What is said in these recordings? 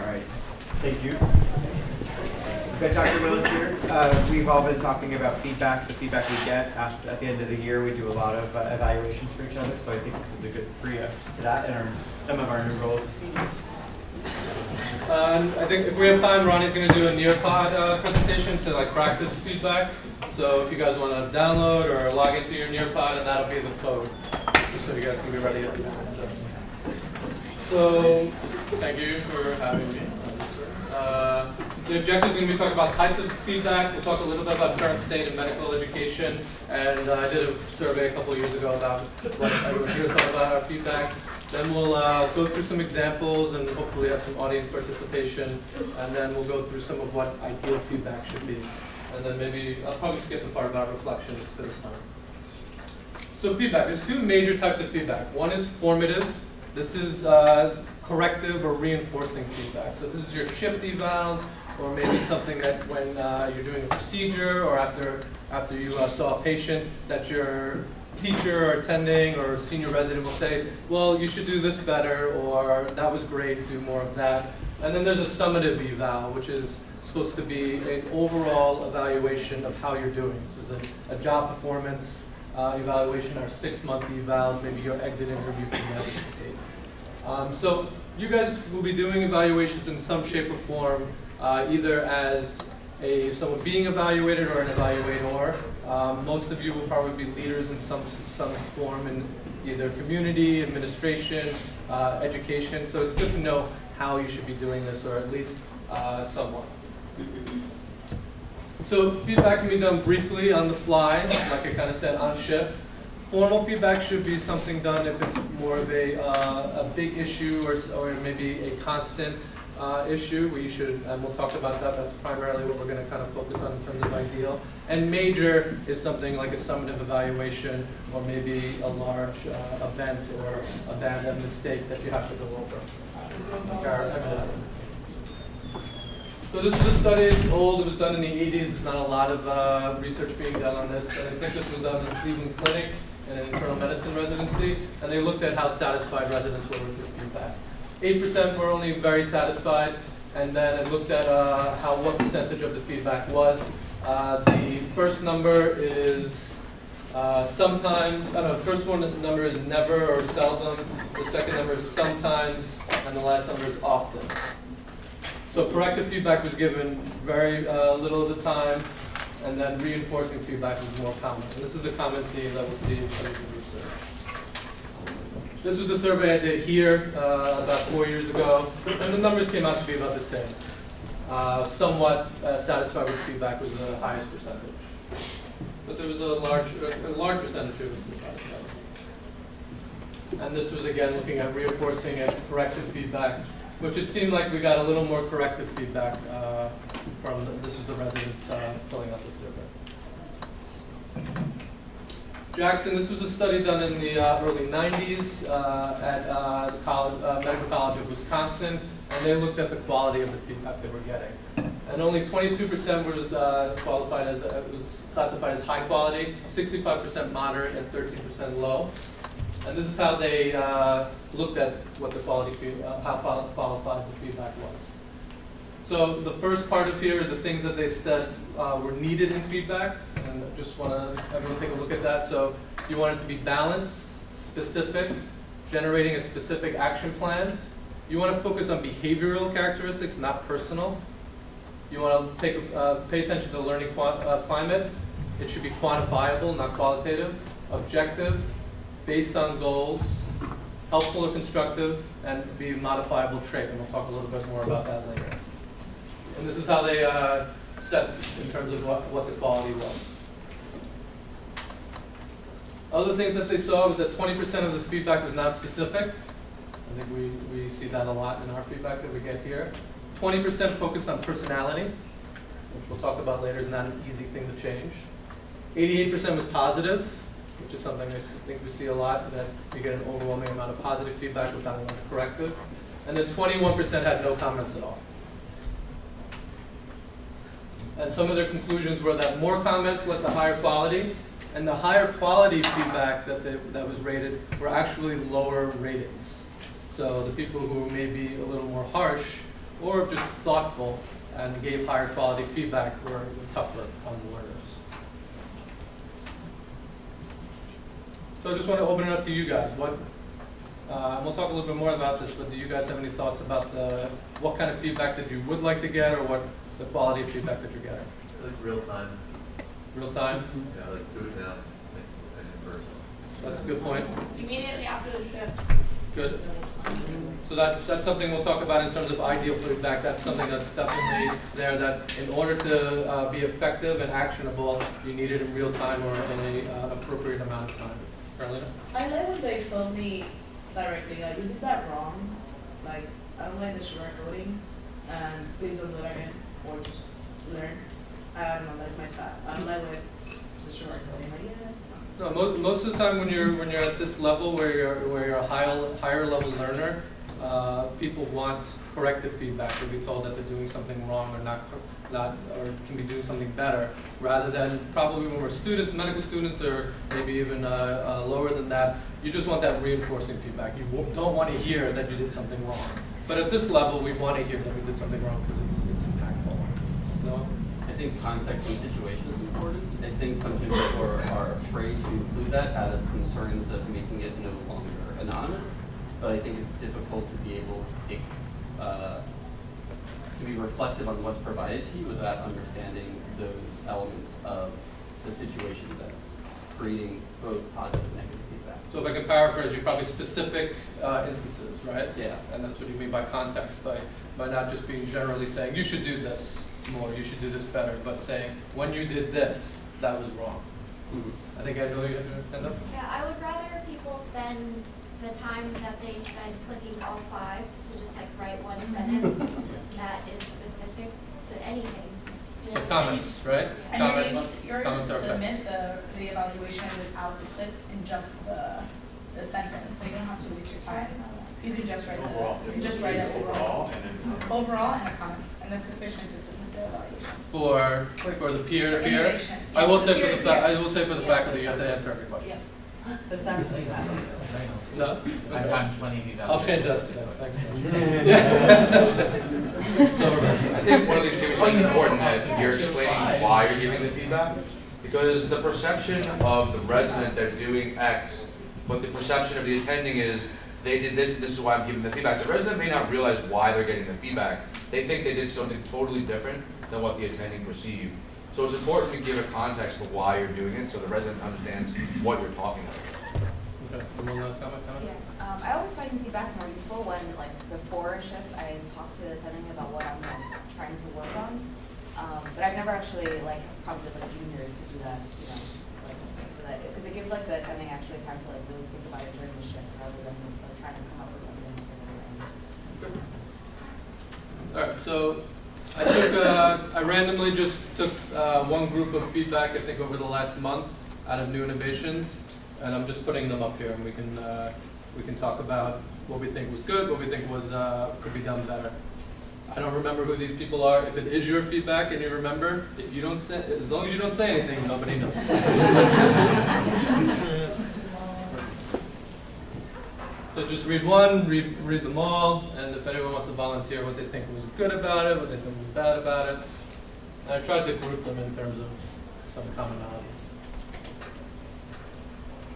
right. Thank you. Okay, Dr. Willis here. We've all been talking about feedback, the feedback we get at the end of the year. We do a lot of evaluations for each other, so I think this is a good pre-up to that and some of our new roles as seniors. I think if we have time, Ronnie's going to do a Nearpod presentation to practice feedback. So if you guys want to download or log into your Nearpod, and that'll be the code, just so you guys can be ready at the time. So thank you for having me. The objective is going to be talking about types of feedback. We'll talk a little bit about current state in medical education, and I did a survey a couple of years ago about what everyone here thought about our feedback. Then we'll go through some examples and hopefully have some audience participation, and then we'll go through some of what ideal feedback should be. And then maybe I'll probably skip the part about reflections for this time. So feedback, there's two major types of feedback. One is formative. This is corrective or reinforcing feedback. So this is your shift evals, or maybe something that when you're doing a procedure or after you saw a patient that your teacher or attending or senior resident will say, well, you should do this better, or that was great, do more of that. And then there's a summative eval, which is supposed to be an overall evaluation of how you're doing. This is a job performance evaluation, our 6-month evals, maybe your exit interview from residency. So you guys will be doing evaluations in some shape or form, either as someone being evaluated or an evaluator. Most of you will probably be leaders in some form in either community, administration, education. So it's good to know how you should be doing this, or at least somewhat. So feedback can be done briefly on the fly, like I kind of said, on shift. Formal feedback should be something done if it's more of a big issue or maybe a constant issue. We should, and we'll talk about that. That's primarily what we're going to kind of focus on in terms of ideal. And major is something like a summative evaluation, or maybe a large event or a bad mistake that you have to go over. So this is a study. It's old. It was done in the 80s. There's not a lot of research being done on this. And I think this was done in Cleveland Clinic in an internal medicine residency, and they looked at how satisfied residents were with their feedback. 8% were only very satisfied, and then I looked at what percentage of the feedback was. The first number is sometimes, the first number is never or seldom, the second number is sometimes, and the last number is often. So corrective feedback was given very little of the time, and then reinforcing feedback was more common. And this is a common theme that we'll see in clinical research. This was the survey I did here about 4 years ago, and the numbers came out to be about the same. Somewhat satisfied with feedback was the highest percentage. But there was a large percentage who was dissatisfied. And this was again looking at reinforcing and corrective feedback, which it seemed like we got a little more corrective feedback from this is the residents filling out the survey. Jackson, this was a study done in the early 90s at the Medical College of Wisconsin, and they looked at the quality of the feedback they were getting. And only 22% was classified as high quality, 65% moderate, and 13% low. And this is how they looked at what the quality, how qualified the feedback was. So the first part of here are the things that they said were needed in feedback, and I just want everyone take a look at that. So you want it to be balanced, specific, generating a specific action plan. You want to focus on behavioral characteristics, not personal. You want to pay attention to the learning climate. It should be quantifiable, not qualitative, objective, based on goals, helpful or constructive, and be a modifiable trait. And we'll talk a little bit more about that later. And this is how they set in terms of what the quality was. Other things that they saw was that 20% of the feedback was not specific. I think we see that a lot in our feedback that we get here. 20% focused on personality, which we'll talk about later is not an easy thing to change. 88% was positive, which is something I think we see a lot, that you get an overwhelming amount of positive feedback without a lot of corrective. And then 21% had no comments at all. And some of their conclusions were that more comments led to higher quality, And the higher quality feedback that was rated were actually lower ratings. So the people who may be a little more harsh or just thoughtful and gave higher quality feedback were tougher on the learners. So I just want to open it up to you guys. We'll talk a little bit more about this, but do you guys have any thoughts about what kind of feedback that you would like to get, or what the quality of feedback that you're getting? Like real time. Real time? Yeah, like do it now. Like in person. That's a good point. Immediately after the shift. Good. So that's something we'll talk about in terms of ideal feedback. That's something that's definitely there, that in order to be effective and actionable, you need it in real time or in an appropriate amount of time. Carolina? I like when they told me directly, like, you did that wrong. Like, I don't like the sugarcoating, and please don't do that again, or just learn. I don't know, that's my style. I don't like the sugarcoating. Like, yeah. No, most of the time when you're at this level where you're a higher level learner, people want corrective feedback. They'll be told that they're doing something wrong or not or can be doing something better, rather than probably when we're students, medical students, or maybe even lower than that. You just want that reinforcing feedback. You don't want to hear that you did something wrong. But at this level, we want to hear that we did something wrong because it's impactful. No? I think context and situation is important. I think some people are afraid to include that out of concerns of making it no longer anonymous. But I think it's difficult to be able to take, to be reflective on what's provided to you without understanding those elements of the situation that's creating both positive and negative feedback. So if I can paraphrase, you probably specific instances, right? Yeah. And that's what you mean by context, by not just being generally saying, you should do this more, you should do this better, but saying, when you did this, that was wrong. Mm-hmm. I think I know you had your hand up. Yeah, I would rather people spend the time that they spend clicking all fives to just like write one sentence that is specific to anything. You So know, comments, right? And Comments. you're able to Comments are okay. submit the evaluation without the clicks in just the sentence, so you don't have to waste your time. You can just write it overall and the comments, and that's sufficient to submit the evaluation. For the peer-to-peer. Innovation. I will say for the Peer-to-peer. faculty, you have to answer every question. Yeah. That's actually that. No? I've had 20 evaluations. I'll change that today. Thanks. I think one of the things is important that you're explaining why you're giving the feedback, because the perception of the resident they're doing X, but the perception of the attending is they did this and this is why I'm giving the feedback. The resident may not realize why they're getting the feedback. They think they did something totally different than what the attending perceived. So it's important to give a context for why you're doing it so the resident understands what you're talking about. Okay. One last comment? Yes, I always find feedback more useful when, like, before a shift, I talk to the attending about what I'm trying to work on. But I've never actually, like, prompted like juniors to do that, you know, like, so that because it gives like the attending actually time to like really think about it during the shift rather than like, trying to come up with something. All right. So I randomly just took one group of feedback, I think, over the last month out of New Innovations, and I'm just putting them up here, and we can talk about what we think was good, what we think was could be done better. I don't remember who these people are. If it is your feedback and you remember, if you don't say, as long as you don't say anything, nobody knows. So just read one, read them all, and if anyone wants to volunteer what they think was good about it, what they think was bad about it. And I tried to group them in terms of some commonalities.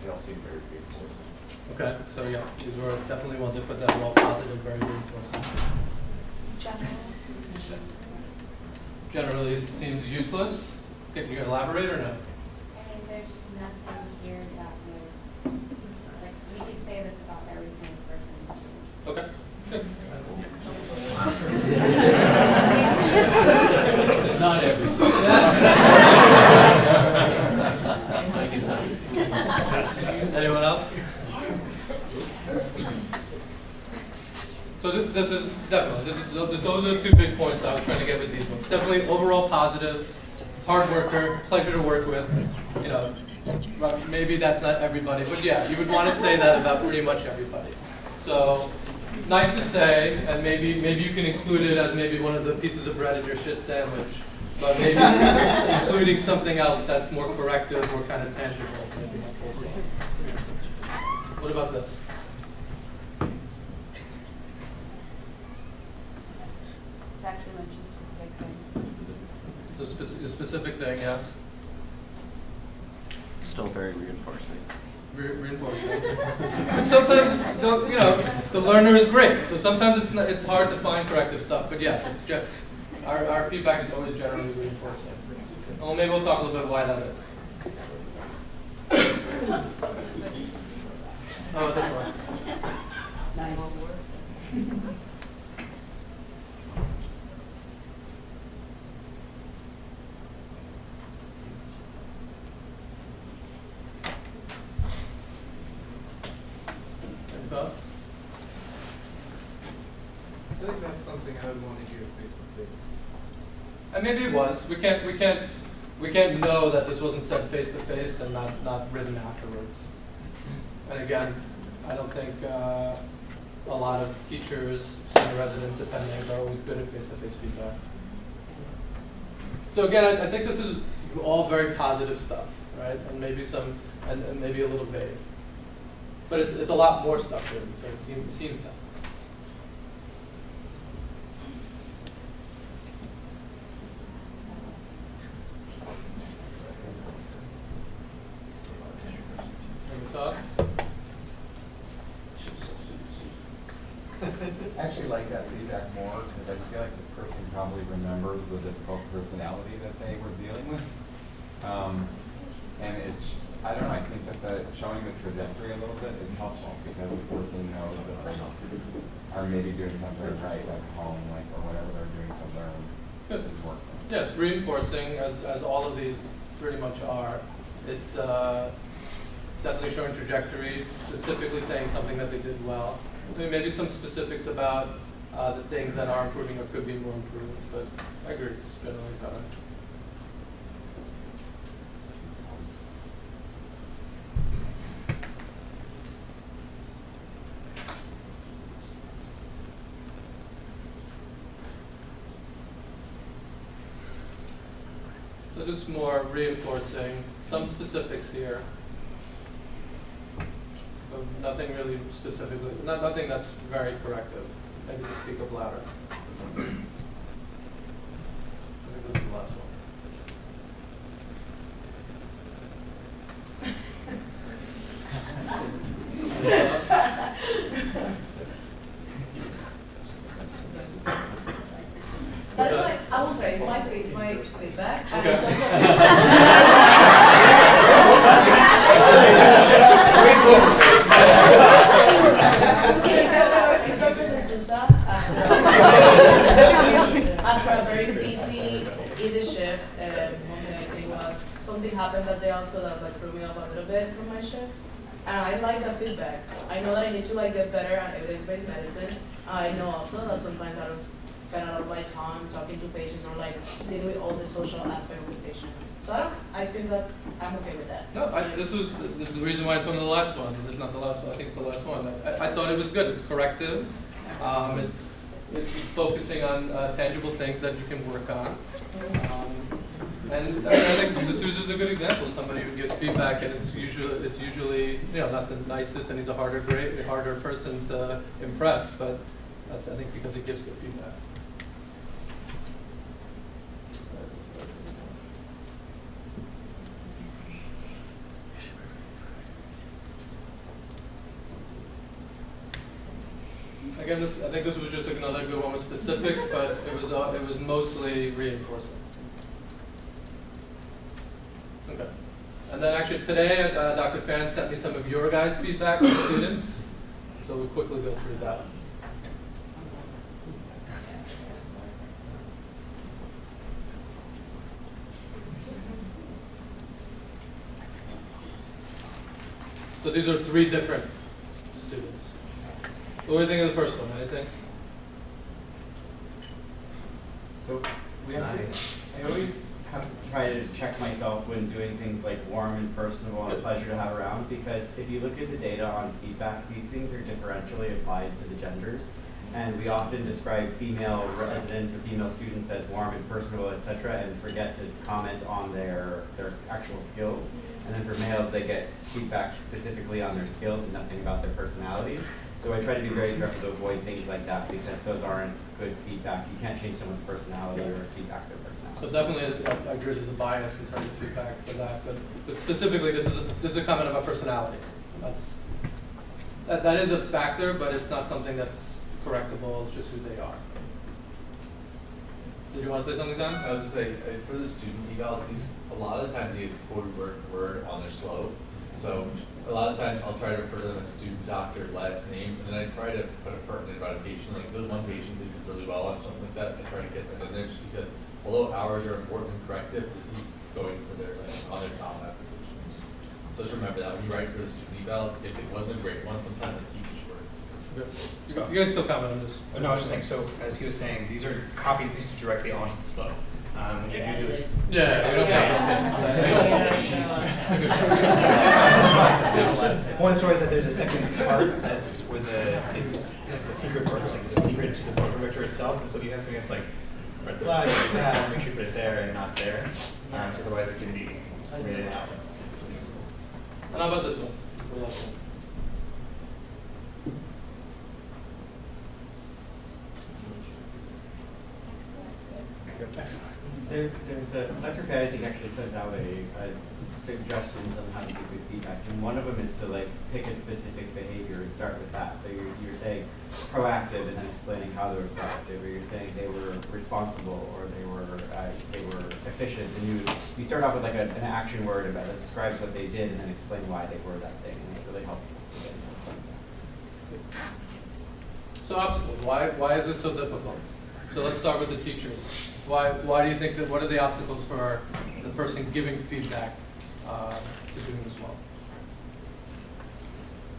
They all seem very faithful. Okay, so yeah, these were definitely ones that put that all positive, very reinforcing. Generally seems useless. Can you elaborate or no? I think there's just nothing here that would, like, we could say this about every single person. Okay, good. Not every single. Anyone else? So this is definitely, those are two big points I was trying to get with these ones. Definitely overall positive, hard worker, pleasure to work with. You know, maybe that's not everybody, but yeah, you would want to say that about pretty much everybody. So nice to say, and maybe you can include it as maybe one of the pieces of bread in your shit sandwich. but maybe including something else that's more corrective or kind of tangible. What about this? To actually mention specific things. So a specific thing, yes. Still very reinforcing. Reinforcing. But sometimes, the learner is great. So sometimes it's hard to find corrective stuff. But yes, our feedback is always generally reinforcing. Well, maybe we'll talk a little bit why that is. Oh, this one. Nice. Any thoughts? I think that's something I would want to hear face to face. And maybe it was. We can't know that this wasn't said face to face and not written afterwards. And again, I don't think a lot of teachers, senior residents, attendings are always good at face to face feedback. So again, I think this is all very positive stuff, right? And maybe and maybe a little vague. But it's a lot more stuff here, so it seems that. I actually like that feedback more because I feel like the person probably remembers the difficult personality that they were dealing with. And I don't know, I think that showing the trajectory a little bit is helpful because the person knows that they are maybe doing something right at home, or whatever they're doing to learn is working. Yeah, it's reinforcing, as all of these pretty much are. It's definitely showing trajectory, specifically saying something that they did well. Maybe some specifics about the things that are improving or could be more improved, but I agree, it's generally better. So just more reinforcing, some specifics here. But nothing really specifically, nothing that's very corrective. Maybe just speak up louder. I think this is the last one. That's why I will say it's my feedback. After a very busy either shift, one thing I think was something happened that day also that threw me off a little bit from my shift. And I like that feedback. I know that I need to get better at evidence-based medicine. I know also that sometimes I don't spend a lot of my time talking to patients or dealing with all the social aspect of the patient. So I think that I'm okay with that. No, this is the reason why it's one of the last ones. It's not the last one. I think it's the last one. I thought it was good. It's corrective. It's focusing on tangible things that you can work on. And I think this is a good example of somebody who gives feedback, and it's usually not the nicest, and he's a harder person to impress, but that's I think because he gives good feedback. Again, I think this was just another good one with specifics, but it was mostly reinforcing. Okay. And then actually today, Dr. Fan sent me some of your guys' feedback from students, so we'll quickly go through that. So these are 3 different students. What do you think of the first one? Anything? So I always have to try to check myself when doing things like warm and personable and a pleasure to have around, because if you look at the data on feedback, these things are differentially applied to the genders. And we often describe female residents or female students as warm and personable, etc., and forget to comment on their actual skills. And then for males, they get feedback specifically on their skills and nothing about their personalities. So I try to be very careful to avoid things like that because those aren't good feedback. You can't change someone's personality or feedback their personality. So definitely, I agree there's a bias in terms of feedback for that, but specifically, this is a comment about personality. That is a factor, but it's not something that's correctable. It's just who they are. Did you want to say something, Dan? I was just saying, for the student evals, a lot of the times they get quoted word on their slow. So a lot of times I'll try to refer to them as student, doctor, last name, and then I try to put a pertinent about a patient. Like there's one patient that did really well on something like that. I try to get that in there just because although hours are important and corrective, this is going for their on their job applications. So just remember that when you write for the student evals, if it wasn't a great one, sometimes it keeps it short. You guys still comment on this? No, I was just saying, so as he was saying, these are copy and pasted directly onto the slow. When you do this. Yeah, One of the stories that there's a second part that's where it's the secret part, like the secret to the program vector itself. And so if you have something that's like red flag like that, make sure you put it there and not there. Otherwise it can be submitted out. And how about this one? The last one. Excellent. There's a lecture guide, I think, actually sends out a suggestions on how to give good feedback, and one of them is to like pick a specific behavior and start with that. So you're saying proactive and then explaining how they were proactive, or you're saying they were responsible or they were efficient, and you start off with like an action word about that describes what they did and then explain why they were that thing, and it's really helpful. So obstacles. Why is this so difficult? So let's start with the teachers. Why do you think that? What are the obstacles for the person giving feedback to doing this well?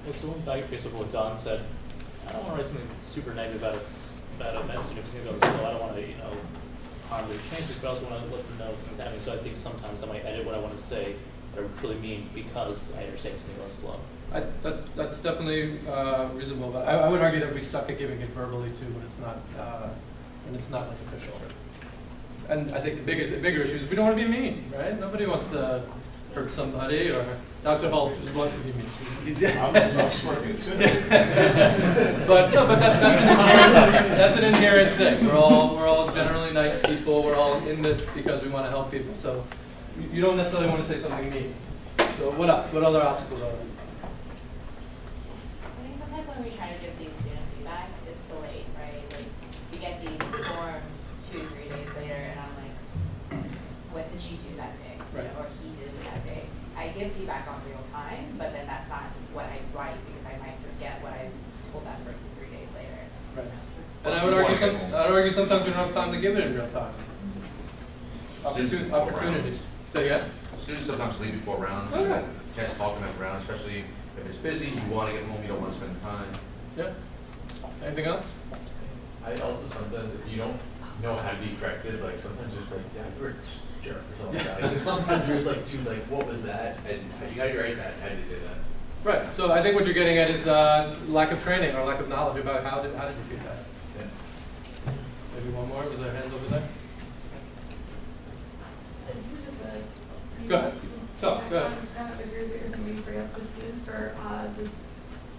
Well, so one back based on what Don said, I don't want to write something super negative about a med student because I don't want to harm their chances, but I also want to let them know something's happening. So I think sometimes I might edit what I want to say, but I really mean because I understand something goes slow. That's definitely reasonable. But I would argue that we suck at giving it verbally too when it's not like official. And I think the bigger issue is we don't want to be mean, right? Nobody wants to hurt somebody, or Dr. Holt wants to be mean. but that's an inherent thing. We're all generally nice people. We're all in this because we want to help people. So you don't necessarily want to say something mean. So what else? What other obstacles are there? I think sometimes when we try to give these student feedbacks, it's delayed, right? Like we get these forms 2-3 days later, and I'm like, what did she do that day? Right. Or he did that day. I give feedback on real time, but then that's not what I write because I might forget what I told that person 3 days later. Right. And I would argue sometimes we don't have time to give it in real time. Opportunities. Say again? Students sometimes leave before rounds. Okay. Can't talk enough rounds, especially if it's busy, you want to get home, you don't want to spend time. Yeah. Anything else? I also sometimes, if you don't know how to be corrected, like sometimes just like, yeah, you're a jerk or something like that. Like, sometimes you're just like, dude, like, what was that? And you got your right to how did you say that? Right. So I think what you're getting at is lack of training or lack of knowledge about how did you feed that. Yeah. Maybe one more. Was there hands over there? This is just a. Go ahead. Go ahead. I agree with what you're saying. We free up the students for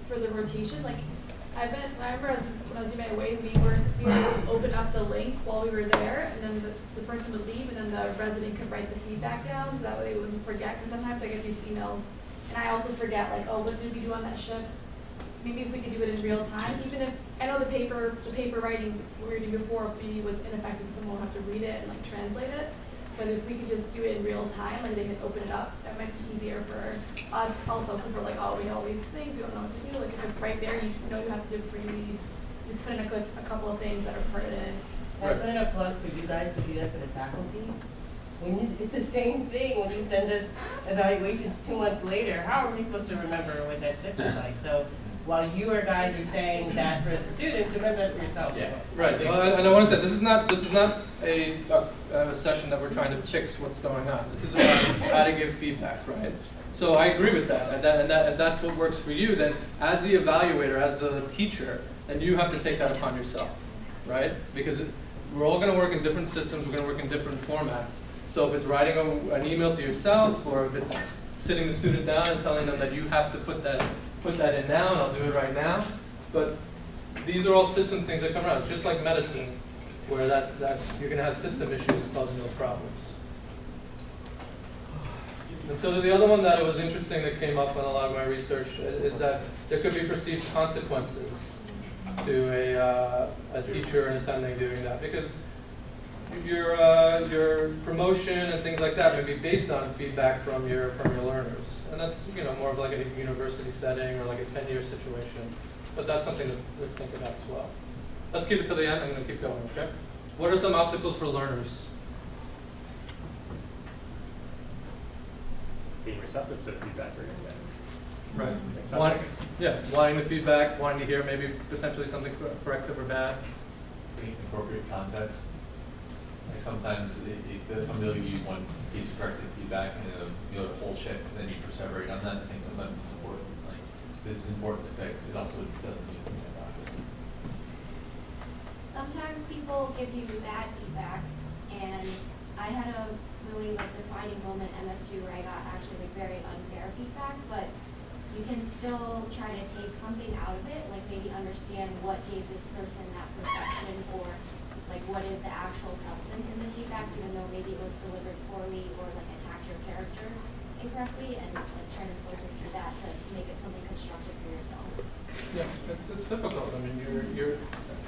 for the rotation. Like I remember when I was doing my ways, we would open up the link while we were there, and then the person would leave, and then the resident could write the feedback down, so that way they wouldn't forget. Because sometimes I get these emails, and I also forget, like, oh, what did we do on that shift? So maybe if we could do it in real time, even if I know the paper writing we were doing before maybe was ineffective, someone will have to read it and like translate it. But if we could just do it in real time, like they could open it up, that might be easier for us also, because we're like, oh, we know all these things, we don't know what to do. Like if it's right there, you know you have to do it for you. Just put in a couple of things that are pertinent. Can I put in a plug for you guys to do that for the faculty? It's the same thing when you send us evaluations 2 months later. How are we supposed to remember what that shift is like? So while you guys are saying that for the students, remember that for yourself. Yeah. Right. Well, and I want to say this is not a session that we're trying to fix what's going on. This is about how to give feedback, right? So I agree with that, and that's what works for you. Then, as the evaluator, as the teacher, then you have to take that upon yourself, right? Because we're all going to work in different systems. We're going to work in different formats. So if it's writing an email to yourself, or if it's sitting the student down and telling them that you have to put that in now, and I'll do it right now. But these are all system things that come around. It's just like medicine, where you're going to have system issues causing those problems. And so the other one that was interesting that came up in a lot of my research is that there could be perceived consequences to a teacher and attending doing that, because your promotion and things like that may be based on feedback from your learners, and that's more of like a university setting or like a 10-year situation. But that's something to think about as well. Let's keep it to the end. I'm going to keep going. Okay. What are some obstacles for learners? Being receptive to feedback or anything. Right. Wanting the feedback, wanting to hear maybe potentially something corrective or bad. Appropriate context. Like sometimes somebody will use one piece of corrective feedback and it'll the whole shift, and then you perseverate on that. I think sometimes it's important. Like this is important to fix. It also doesn't mean anything about it. Sometimes people give you bad feedback, and I had a really defining moment in MS2 where I got actually very unfair feedback, but you can still try to take something out of it, like maybe understand what gave this person that perception, or what is the actual substance in the feedback, even though maybe it was delivered poorly or attacked your character incorrectly, and try to filter through that to make it something constructive for yourself. Yeah, it's difficult. I mean,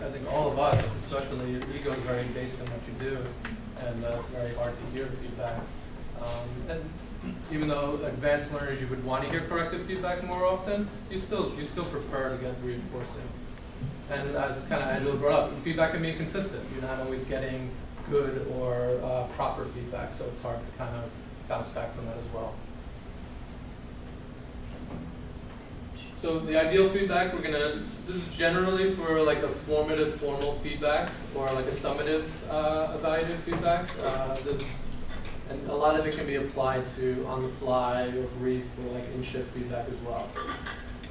I think all of us, especially, your ego is very based on what you do, and it's very hard to hear feedback. And even though advanced learners, you would want to hear corrective feedback more often, you still prefer to get reinforcing. And as kind of Angela brought up, feedback can be inconsistent. You're not always getting good or proper feedback, so it's hard to kind of bounce back from that as well. So the ideal feedback, this is generally for a formative formal feedback or a summative evaluative feedback. And a lot of it can be applied to on the fly or brief or in-shift feedback as well.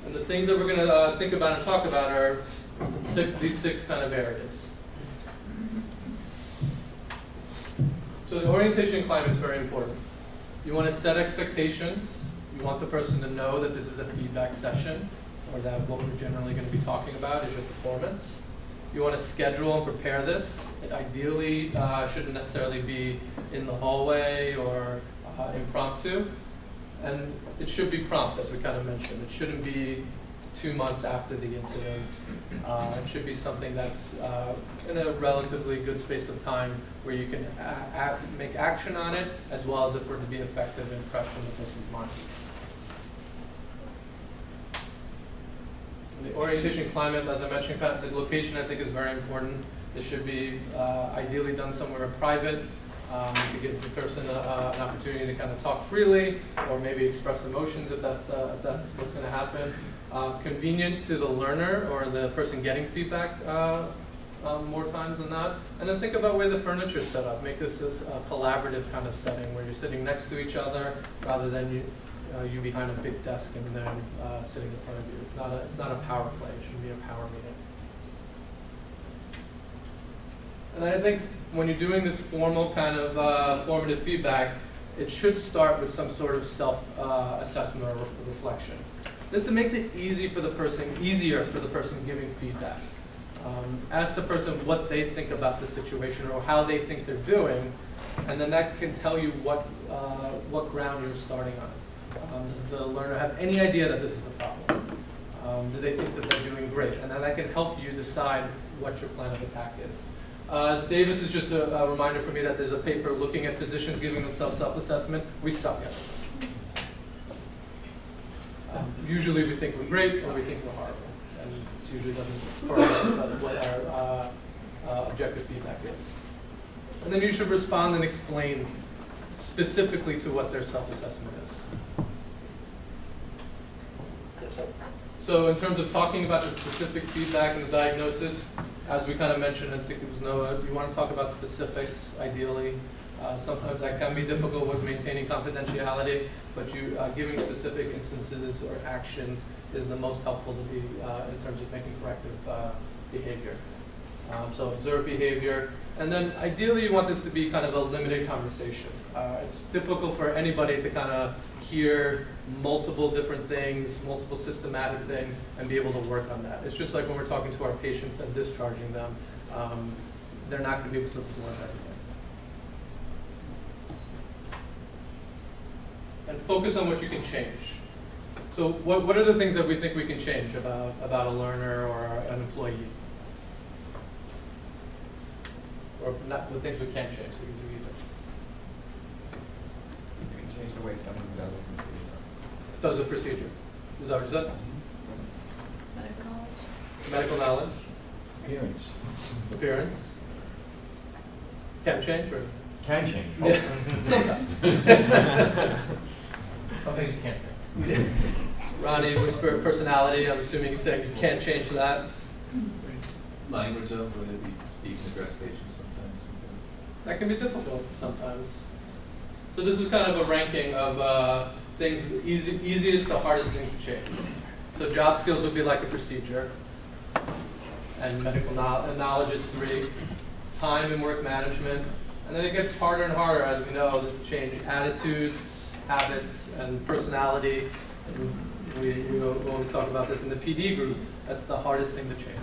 And the things that we're going to think about and talk about are these 6 kind of areas. So the orientation climate is very important. You want to set expectations. You want the person to know that this is a feedback session, or that what we're generally going to be talking about is your performance. You want to schedule and prepare this. It ideally shouldn't necessarily be in the hallway or impromptu. And it should be prompt, as we kind of mentioned. It shouldn't be 2 months after the incident. It should be something that's in a relatively good space of time where you can make action on it, as well as for it to be effective and fresh in the person's mind. The orientation climate, as I mentioned, the location I think is very important. It should be ideally done somewhere private to give the person an opportunity to kind of talk freely, or maybe express emotions if that's what's going to happen. Convenient to the learner or the person getting feedback more times than not. And then think about where the furniture is set up. Make this a collaborative kind of setting where you're sitting next to each other rather than you behind a big desk and then sitting in front of you. It's not a power play. It shouldn't be a power meeting. And I think when you're doing this formal kind of formative feedback, it should start with some sort of self-assessment or reflection. This makes it easier for the person giving feedback. Ask the person what they think about the situation or how they think they're doing, and then that can tell you what ground you're starting on. Does the learner have any idea that this is a problem? Do they think that they're doing great? And then that can help you decide what your plan of attack is. Davis is just a reminder for me that there's a paper looking at physicians giving themselves self-assessment. We suck at it. Usually we think we're great or we think we're horrible. And it usually doesn't correlate with what our objective feedback is. And then you should respond and explain specifically to what their self-assessment is. So in terms of talking about the specific feedback and the diagnosis, as we kind of mentioned, I think it was Noah, you want to talk about specifics, ideally. Sometimes that can be difficult with maintaining confidentiality, but you giving specific instances or actions is the most helpful to be in terms of making corrective behavior. So observe behavior, and then ideally you want this to be kind of a limited conversation. It's difficult for anybody to kind of hear multiple different things, multiple systematic things, and be able to work on that. It's just like when we're talking to our patients and discharging them, they're not going to be able to absorb everything. And focus on what you can change. So what are the things that we think we can change about a learner or an employee? Or not the things we can't change, we can do either. You can change the way someone does a procedure. Does a procedure. Is that what you said? Medical knowledge. Medical knowledge. Appearance. Appearance. Can change or? Can change. Yeah. Sometimes. Some things you can't fix. Ronnie, whisper personality, I'm assuming you said you can't change that. Language of whether we speak and address patients sometimes. That can be difficult sometimes. So this is kind of a ranking of things, easiest to hardest things to change. So job skills would be like a procedure. And medical knowledge is 3. Time and work management. And then it gets harder and harder, as we know, to change attitudes, habits, and personality. And we always talk about this in the PD group. That's the hardest thing to change.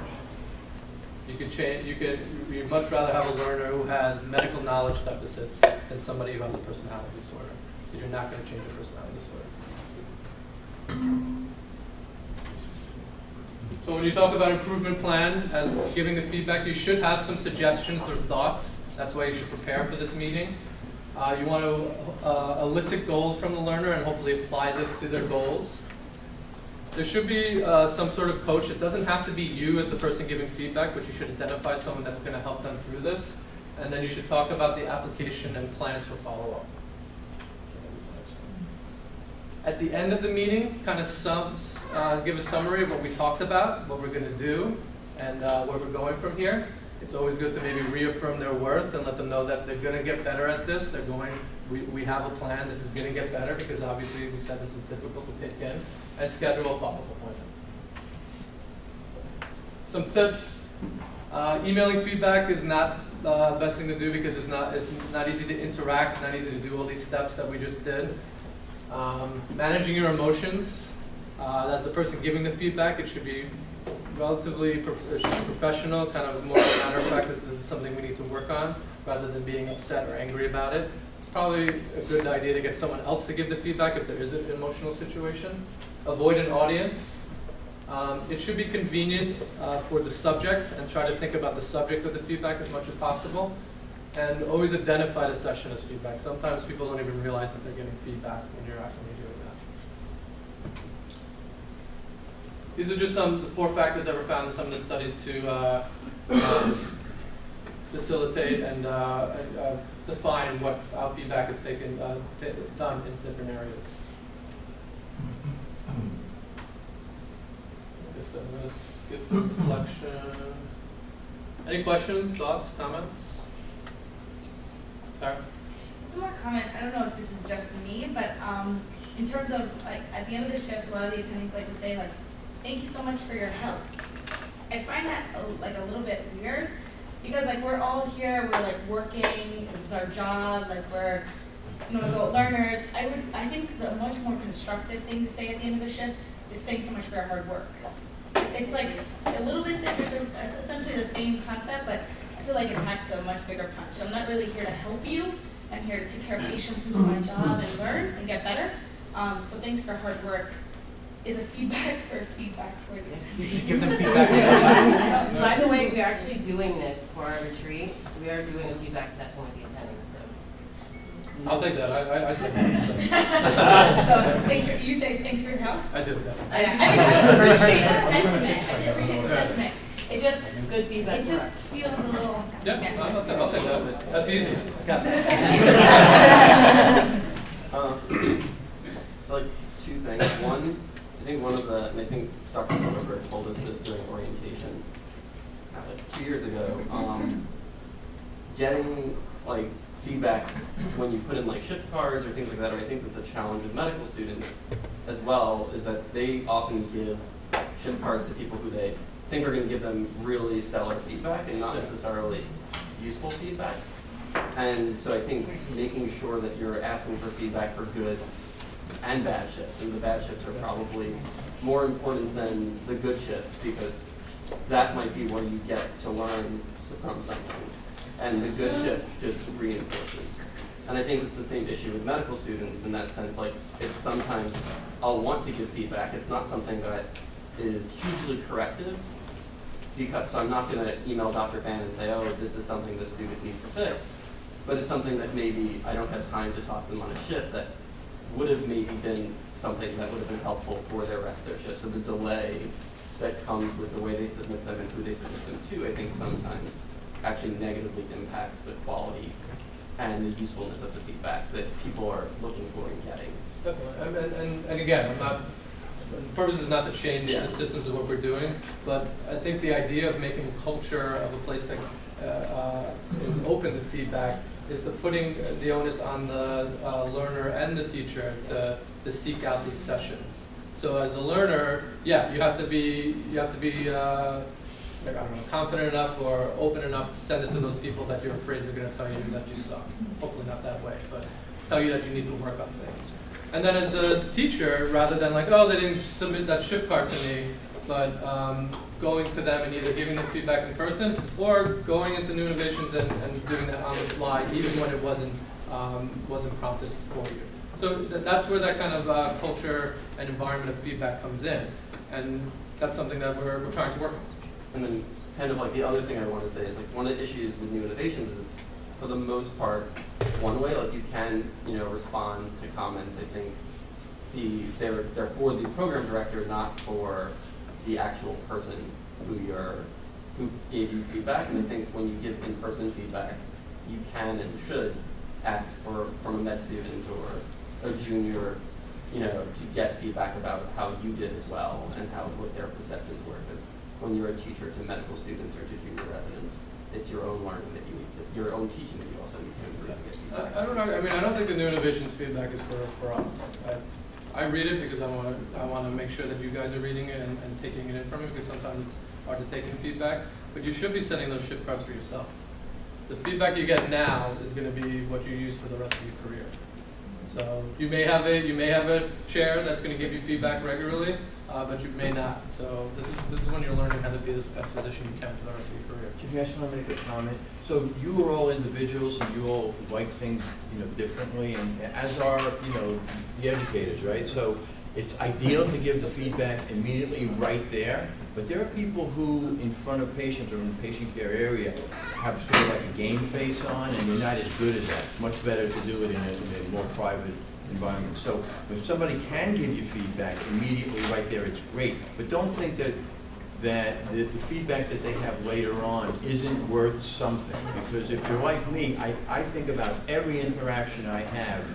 You could change. You'd much rather have a learner who has medical knowledge deficits than somebody who has a personality disorder. You're not going to change a personality disorder. So when you talk about improvement plan, as giving the feedback, you should have some suggestions or thoughts. That's why you should prepare for this meeting. You want to elicit goals from the learner and hopefully apply this to their goals. There should be some sort of coach. It doesn't have to be you as the person giving feedback, but you should identify someone that's going to help them through this. And then you should talk about the application and plans for follow-up. At the end of the meeting, kind of give a summary of what we talked about, what we're going to do, and where we're going from here. It's always good to maybe reaffirm their worth and let them know that they're going to get better at this. They're going. We have a plan. This is going to get better because obviously we said this is difficult to take in. And schedule a follow-up appointment. Some tips. Emailing feedback is not the best thing to do because it's not easy to interact, not easy to do all these steps that we just did. Managing your emotions. As the person giving the feedback, it should be relatively professional, kind of more of a matter of fact, this is something we need to work on, rather than being upset or angry about it. It's probably a good idea to get someone else to give the feedback if there is an emotional situation. Avoid an audience. It should be convenient for the subject, and try to think about the subject of the feedback as much as possible. And always identify the session as feedback. Sometimes people don't even realize that they're getting feedback when you're actually doing that. These are just the 4 factors that were found in some of the studies to facilitate and define how feedback is done in different areas. I guess I'm going to skip reflection. Any questions, thoughts, comments? Sarah? Some more comment. I don't know if this is just me, but in terms of like at the end of the shift, a lot of the attendings like to say like, "Thank you so much for your help." I find that like a little bit weird because like we're all here, we're like working. This is our job. Like we're adult learners. I think the much more constructive thing to say at the end of the shift is "Thanks so much for your hard work." It's like a little bit different. It's essentially the same concept, but I feel like it packs a much bigger punch. So I'm not really here to help you. I'm here to take care of patients and do my job and learn and get better. So thanks for hard work is a feedback for the You should give them feedback. By the way, we're actually doing this for our retreat. We are doing a feedback session with the attendants. So. I'll take that. I say So you say thanks for your help? I do. I appreciate the sentiment. I appreciate the sentiment. It just good feedback. It just feels a little. Yeah, I'll take that. That's easy. I got that. So like 2 things. One, I think and I think Dr. Soderberg told us this during orientation 2 years ago. Getting like feedback when you put in like shift cards or things like that, or I think that's a challenge with medical students as well, is that they often give shift cards to people who they think are going to give them really stellar feedback and not necessarily useful feedback. And so I think making sure that you're asking for feedback for good and bad shifts, and the bad shifts are probably more important than the good shifts, because that might be where you get to learn from something, and the good shift just reinforces. And I think it's the same issue with medical students in that sense. Like, it's sometimes I'll want to give feedback. It's not something that is hugely corrective, because so I'm not going to email Dr. Fan and say, oh, this is something the student needs to fix. But it's something that maybe I don't have time to talk to them on a shift that would have maybe been something that would have been helpful for their rest of their shift. So the delay that comes with the way they submit them and who they submit them to, I think sometimes actually negatively impacts the quality and the usefulness of the feedback that people are looking for and getting. Definitely. And again, I'm not, the purpose is not to change the systems of what we're doing, but I think the idea of making a culture of a place that is open to feedback is the putting the onus on the learner and the teacher to seek out these sessions. So as a learner, yeah, you have to be I don't know, confident enough or open enough to send it to those people that you're afraid they're going to tell you that you suck. Hopefully not that way, but tell you that you need to work on things. And then as the teacher, rather than like, oh, they didn't submit that shift card to me, but going to them and either giving them feedback in person or going into New Innovations and doing that on the fly, even when it wasn't prompted for you. So that's where that kind of culture and environment of feedback comes in, and that's something that we're trying to work on. And then kind of like the other thing I want to say is like one of the issues with New Innovations is it's for the most part one way. Like you can respond to comments. I think they're for the program director, not for the actual person who gave you feedback. And I think when you give in-person feedback, you can and should ask from a med student or a junior, to get feedback about how you did as well and what their perceptions were. Because when you're a teacher to medical students or to junior residents, it's your own learning that you need to, your own teaching that you also need to improve and get feedback. I don't know. I mean, I don't think the New Innovations feedback is for us. I read it because I want to make sure that you guys are reading it and taking it in from it, because sometimes it's hard to take in feedback. But you should be sending those shift cards for yourself. The feedback you get now is going to be what you use for the rest of your career. So you may have a chair that's going to give you feedback regularly, but you may not. So this is when you're learning how to be the best physician you can for the rest of your career. If you guys want to make a comment, so you are all individuals and you all like things, differently, and as are, the educators, right? So it's ideal to give the feedback immediately right there, but there are people who, in front of patients or in the patient care area, have sort of like a game face on, and they're not as good as that. It's much better to do it in a more private environment. So if somebody can give you feedback immediately right there, it's great. But don't think that the feedback that they have later on isn't worth something. Because if you're like me, I think about every interaction I have,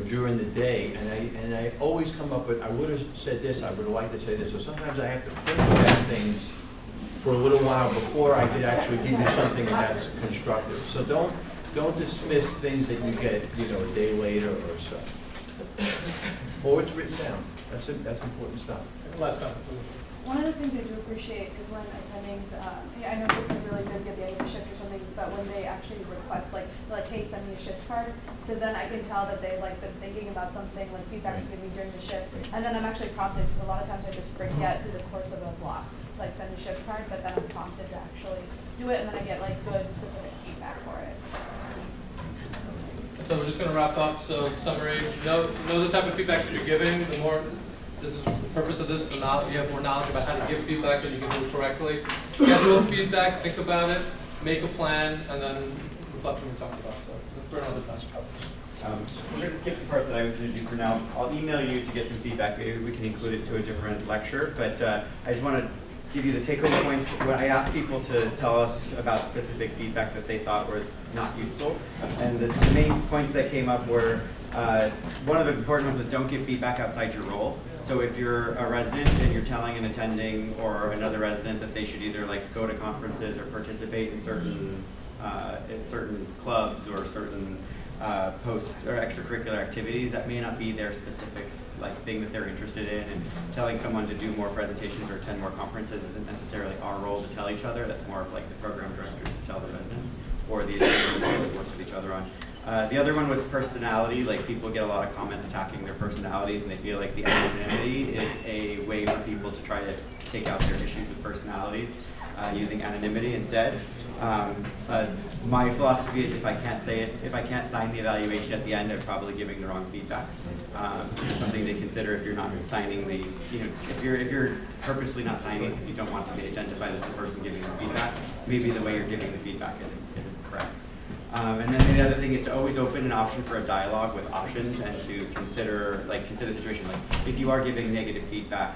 during the day, and I always come up with, I would have said this, I would have liked to say this. So sometimes I have to think about things for a little while before I could actually give you something that's constructive. So don't dismiss things that you get, a day later or so. Or it's written down. That's important stuff. Last comment. One of the things I do appreciate is when attendings, I know kids are really busy at the end of the shift or something, but when they actually request, like, hey, send me a shift card, because then I can tell that they've been thinking about something, like feedback's giving me during the shift, and then I'm actually prompted, because a lot of times I just forget through the course of a block, like send a shift card, but then I'm prompted to actually do it, and then I get good specific feedback for it. So we're just going to wrap up. So summary, know the type of feedback that you're giving. The more, this is the purpose of this, the knowledge, you have more knowledge about how to give feedback and you can do it correctly. Schedule feedback, think about it, make a plan, and then reflect what we talked about. So let's burn another time. We're going to skip the part that I was going to do for now. I'll email you to get some feedback. Maybe we can include it to a different lecture, but I just want to give you the take-home points. When I asked people to tell us about specific feedback that they thought was not useful, and the main points that came up were, one of the important ones was don't give feedback outside your role. So if you're a resident and you're telling an attending or another resident that they should either go to conferences or participate in certain in certain clubs or certain post or extracurricular activities that may not be their specific thing that they're interested in, and telling someone to do more presentations or attend more conferences isn't necessarily our role to tell each other. That's more of the program directors to tell the residents, or the administrators to work with each other on. The other one was personality. People get a lot of comments attacking their personalities, and they feel like the anonymity is a way for people to try to take out their issues with personalities, using anonymity instead. My philosophy is if I can't sign the evaluation at the end, I'm probably giving the wrong feedback. So just something to consider if you're not signing the, if you're purposely not signing because you don't want to be identified as the person giving the feedback, maybe the way you're giving the feedback isn't correct. And then the other thing is to always open an option for a dialogue with options, and to consider the situation. If you are giving negative feedback,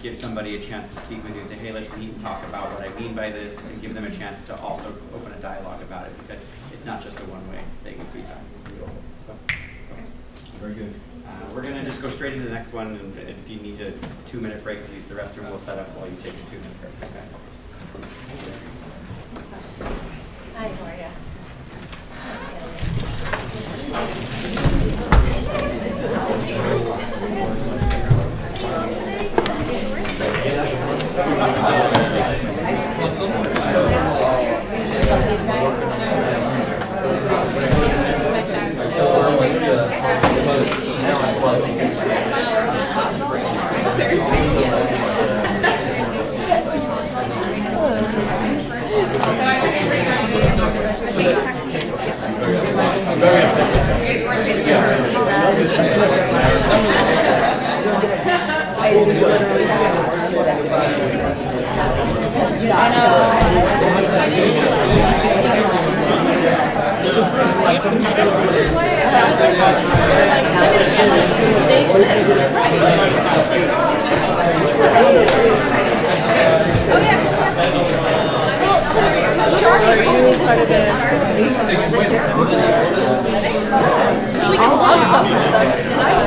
give somebody a chance to speak with you and say, hey, let's meet and talk about what I mean by this, and give them a chance to also open a dialogue about it, because it's not just a one-way thing with feedback. Very good. We're going to just go straight into the next one, and if you need a 2-minute break to use the restroom, we'll set up while you take a 2-minute break. Okay. Hi, how are you? We can vlog stuff with them.